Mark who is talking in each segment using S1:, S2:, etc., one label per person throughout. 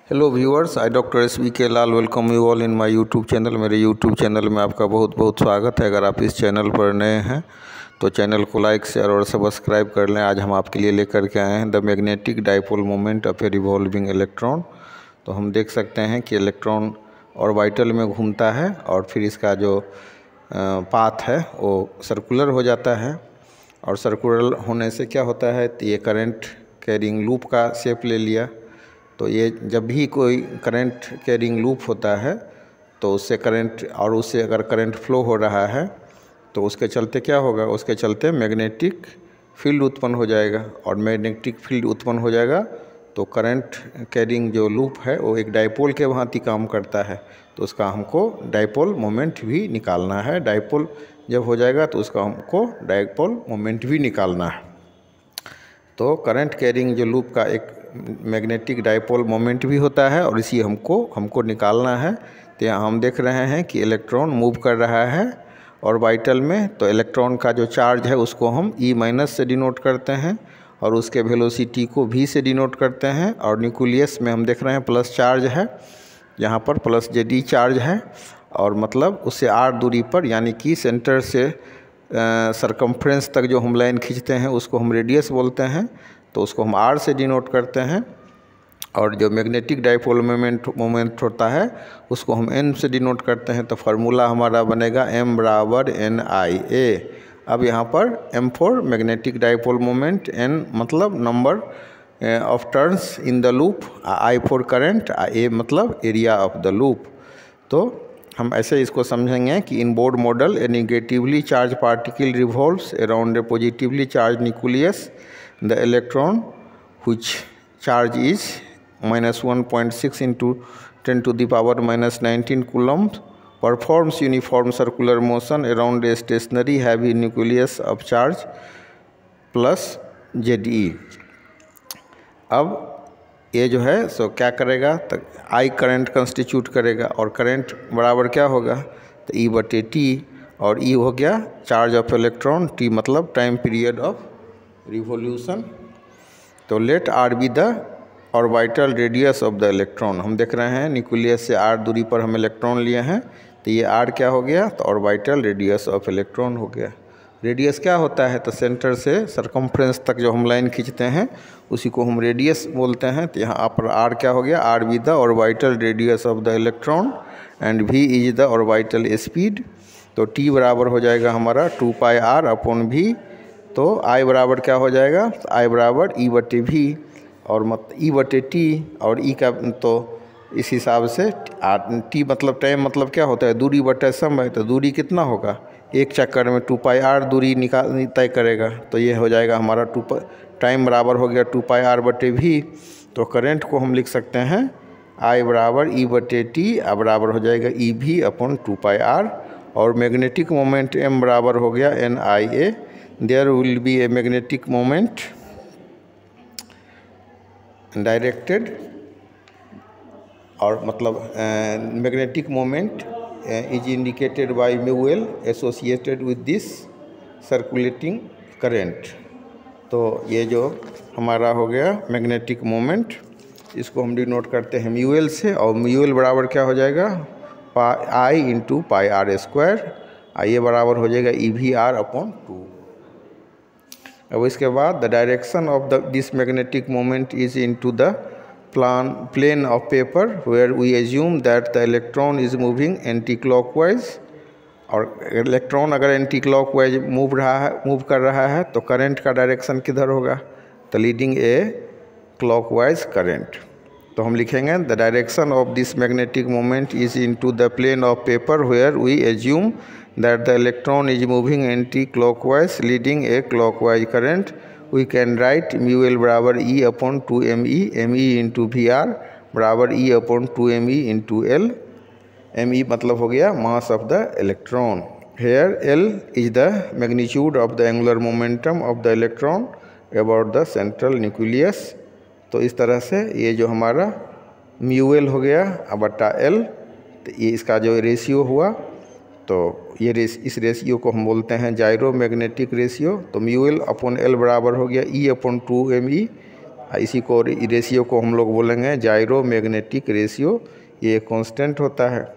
S1: Hello viewers, I doctor SBK Lal welcome you all in my YouTube channel. मेरे YouTube channel में आपका बहुत बहुत स्वागत है। अगर आप इस चैनल पर नए हैं तो चैनल को लाइक शेयर और सब्सक्राइब कर लें। आज हम आपके लिए लेकर के आए हैं the magnetic dipole moment of A revolving electron. तो हम देख सकते हैं कि इलेक्ट्रॉन ऑर्बिटल में घूमता है और फिर इसका जो पाथ है वो सर्कुलर हो जाता है, और सर्कुलर होने से क्या होता है तो ये करंट कैरिंग लूप का शेप ले लिया। तो ये जब भी कोई करंट कैरिंग लूप होता है तो उससे करंट, और उससे अगर करंट फ्लो हो रहा है तो उसके चलते क्या होगा, उसके चलते मैग्नेटिक फील्ड उत्पन्न हो जाएगा। और मैग्नेटिक फील्ड उत्पन्न हो जाएगा तो करंट कैरिंग जो लूप है वो एक डाइपोल के भांति काम करता है। तो उसका हमको डाइपोल मोमेंट भी निकालना है। डाइपोल जब हो जाएगा तो उसका हमको डाइपोल मोमेंट भी निकालना है। तो करंट कैरिंग जो लूप का एक मैग्नेटिक डाइपोल मोमेंट भी होता है और इसी हमको निकालना है। तो यहाँ हम देख रहे हैं कि इलेक्ट्रॉन मूव कर रहा है ऑर्बिटल में। तो इलेक्ट्रॉन का जो चार्ज है उसको हम E- से डिनोट करते हैं और उसके वेलोसिटी को V से डिनोट करते हैं। और न्यूक्लियस में हम देख रहे हैं प्लस चार्ज है, यहाँ पर प्लस Ze चार्ज है, और मतलब उससे r दूरी पर, यानी कि सेंटर से सरकमफ्रेंस तक जो हम लाइन खींचते हैं उसको हम रेडियस बोलते हैं। तो उसको हम r से डिनोट करते हैं। और जो मैग्नेटिक डाइपोल मोमेंट होता है उसको हम n से डिनोट करते हैं। तो फार्मूला हमारा बनेगा m बराबर NIA। अब यहाँ पर m for magnetic dipole moment, n मतलब number of turns in the loop, I for current, A मतलब एरिया ऑफ द लूप। तो हम ऐसे इसको समझेंगे कि इन board model A negatively charge particle revolves around a positively charge nucleus. The electron which charge is -1.6 into 10 to the power -19 coulomb performs uniform circular motion around a stationary heavy nucleus of charge plus Ze। अब ये जो है सो क्या करेगा तो I current constitute करेगा, और current बराबर क्या होगा तो E/T, और E हो गया चार्ज ऑफ इलेक्ट्रॉन, T मतलब टाइम पीरियड ऑफ रिवॉल्यूशन। तो let R be the orbital radius of the electron. हम देख रहे हैं न्यूक्लियस से R दूरी पर हम इलेक्ट्रॉन लिए हैं, तो ये R क्या हो गया तो ऑर्बिटल रेडियस ऑफ इलेक्ट्रॉन हो गया। रेडियस क्या होता है तो सेंटर से सरकमफ्रेंस तक जो हम लाइन खींचते हैं उसी को हम रेडियस बोलते हैं। तो यहाँ पर R क्या हो गया, R be the orbital radius of the electron and V is the orbital speed. तो T बराबर हो जाएगा हमारा 2πr/V। तो I बराबर क्या हो जाएगा तो I बराबर E/V, और E/T, और E का तो इस हिसाब से T मतलब टाइम मतलब क्या होता है दूरी बटे समय। तो दूरी कितना होगा, एक चक्कर में 2πr दूरी तय करेगा। तो ये हो जाएगा हमारा टाइम बराबर हो गया 2πr/V। तो करंट को हम लिख सकते हैं I बराबर E/T बराबर हो जाएगा EV/2πr। और मैग्नेटिक मोमेंट M बराबर हो गया NIA। There will be a magnetic moment directed, और मतलब magnetic moment is indicated by μL associated with this circulating current। तो ये जो हमारा हो गया मैग्नेटिक मोमेंट, इसको हम डिनोट करते हैं μL से, और μL बराबर क्या हो जाएगा I × πr²। ये बराबर हो जाएगा EVr/2। अब इसके बाद the direction of this magnetic moment is into the plane of paper where we assume that the electron is moving anti-clockwise। और इलेक्ट्रॉन अगर एंटी क्लॉकवाइज मूव कर रहा है तो करंट का डायरेक्शन किधर होगा तो लीडिंग ए क्लॉकवाइज करंट। तो हम लिखेंगे the direction of this magnetic moment is into the plane of paper where we assume that the electron is moving anti clockwise leading a clockwise current. We can write μL बराबर E/2me, me into Vr बराबर E/2me into L। me मतलब हो गया mass of the electron. Here L is the magnitude of the angular momentum of the electron about the central nucleus। तो इस तरह से ये जो हमारा μL हो गया बटा L, तो ये इसका जो रेशियो हुआ, तो ये इस रेशियो को हम बोलते हैं जायरो मैग्नेटिक रेशियो। तो μL/L बराबर हो गया E/2me। इसी को रेशियो को हम लोग बोलेंगे जायरो मैग्नेटिक रेशियो, ये कांस्टेंट होता है।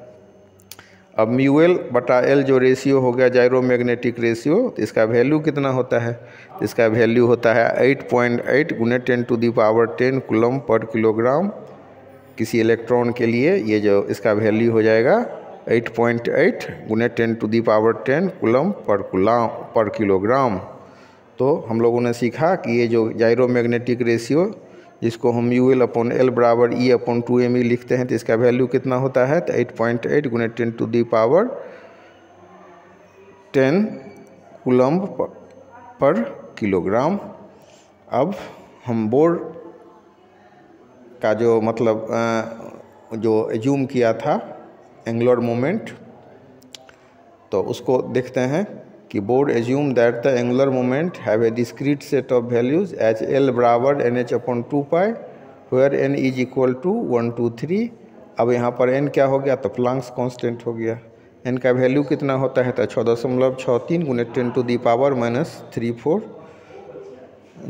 S1: अब म्यू एल बटा एल जो रेशियो हो गया जायरो मैग्नेटिक रेशियो, तो इसका वैल्यू कितना होता है? इसका वैल्यू होता है 8.8 गुने 10⁻10 कूलम पर किलोग्राम। किसी इलेक्ट्रॉन के लिए ये जो इसका वैल्यू हो जाएगा 8.8 गुने 10⁻10 कूलम पर किलोग्राम। तो हम लोगों ने सीखा कि ये जो जायरो मैग्नेटिक रेशियो जिसको हम यू एल अपॉन एल बराबर ई अपॉन 2m लिखते हैं, तो इसका वैल्यू कितना होता है? तो 8.8 गुने 10⁻10 कूलम पर किलोग्राम। अब हम बोर का जो मतलब जो एज्यूम किया था एंगुलर मोमेंट, तो उसको देखते हैं कि Bohr assume that the angular moment have a discrete set of values H L बराबर NH upon 2π where n is equal to 1 2 3। अब यहाँ पर n क्या हो गया? तो प्लांक्स कांस्टेंट हो गया। n का वैल्यू कितना होता है? तो 6.63 गुने 10⁻⁻34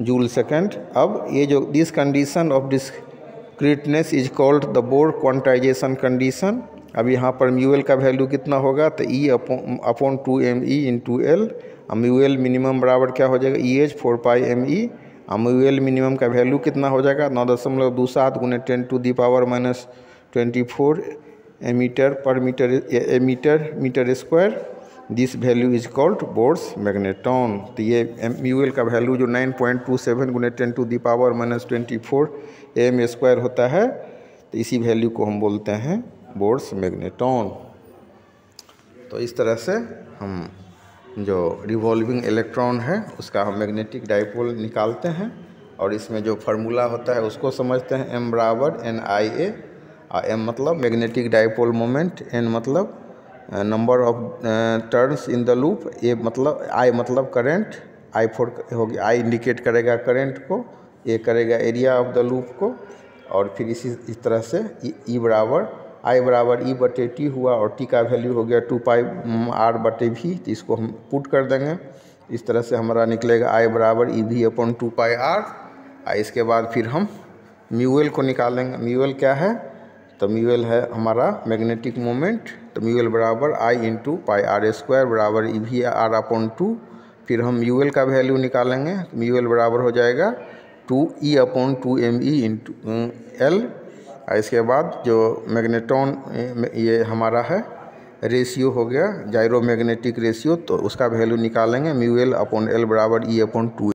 S1: जूल सेकेंड। अब ये जो this condition of discreteness is called the Bohr quantization condition. अब यहाँ पर म्यू एल का वैल्यू कितना होगा? तो E upon 2me into L. Mu L minimum बराबर क्या हो जाएगा? EH 4πme। Mu L minimum का वैल्यू कितना हो जाएगा? 9.27 गुने 10⁻24 एमीटर पर metre square. This value is called Bohr's magnetron. तो ये म्यू एल का वैल्यू जो 9.27 गुने 10⁻24 m² होता है, तो इसी वैल्यू को हम बोलते हैं बोर्स मैग्नेट्रॉन। तो इस तरह से हम जो रिवॉल्विंग इलेक्ट्रॉन है उसका हम मैग्नेटिक डाइपोल निकालते हैं, और इसमें जो फार्मूला होता है उसको समझते हैं। m बराबर NIA। m मतलब मैग्नेटिक डाइपोल मोमेंट, n मतलब number of turns in the loop, a मतलब I मतलब करंट, I4 हो गया, I इंडिकेट करेगा करंट को, A करेगा एरिया ऑफ द लूप को, और फिर इस तरह से I बराबर E बटे T हुआ, और T का वैल्यू हो गया 2πr बटे V। तो इसको हम पुट कर देंगे, इस तरह से हमारा निकलेगा I बराबर EV अपॉन 2πr। इसके बाद फिर हम म्यू एल को निकालेंगे। म्यू एल क्या है? तो म्यू एल है हमारा मैग्नेटिक मोमेंट। तो म्यू एल बराबर I इंटू πr² बराबर EV r अपॉन 2। फिर हम म्यू एल का वैल्यू निकालेंगे। म्यू एल बराबर हो जाएगा 2E upon 2me into L. इसके बाद जो मैग्नेट्रॉन ये हमारा है रेशियो हो गया जायरो मैग्नेटिक रेशियो, तो उसका वैल्यू निकालेंगे। म्यू एल अपॉन एल बराबर E अपॉन 2।